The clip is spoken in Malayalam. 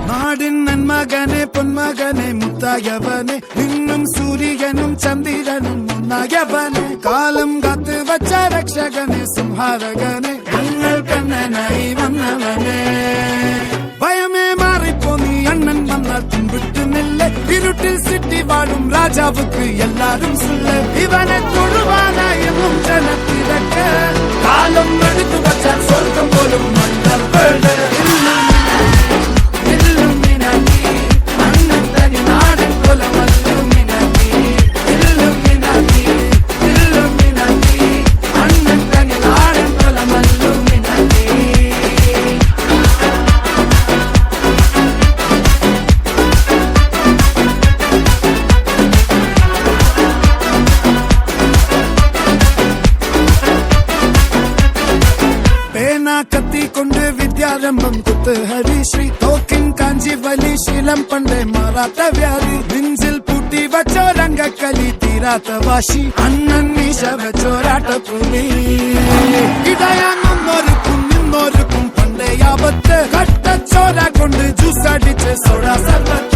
നാടിൻ നന്മകനെ പൊന്മകനെ മുത്തായവനെ നിന്നും സൂര്യനും ചന്ദ്രനും ഒന്നായവനെ കാലം കാത്ത് വച്ച രക്ഷകനെ സംഹാരകനെ ഞങ്ങൾ കണ്ണനായി വന്നവനെ ഭയമേ മാറിപ്പോ നീ അണ്ണൻ വന്നാൽ പിൻവിട്ടുന്നില്ല ഇരുട്ടിൽ സിറ്റി വാഴും രാജാവുക്ക് എല്ലാരും സുല്ല ഇവനെ തൊഴുവാനായും ജനത്തിരക്ക് കാലം എടുത്തു വച്ചാൽ സ്വർഗം പോലും മണ്ണപ്പേട് കത്തിക്കൊണ്ട് വിദ്യാരംഭം കുത്ത് ഹരിശ്രീ തോക്കിൻ കാഞ്ചി വലി ശീലം പണ്ടേ മാറാത്ത വ്യാധി നെഞ്ചിൽ പൂട്ടി വച്ചോരംഗക്കലി തീരാത്ത വാശി അണ്ണൻ മീശ വെച്ചോരാട്ടപ്പുലി ഇടയാങ്ങൊന്നൊരുക്കും നിന്നൊരുക്കും പണ്ടേ ആപത്ത് കട്ടച്ചോര കൊണ്ട് ജ്യൂസ് അടിച്ച് സോഡ സർവത്ത്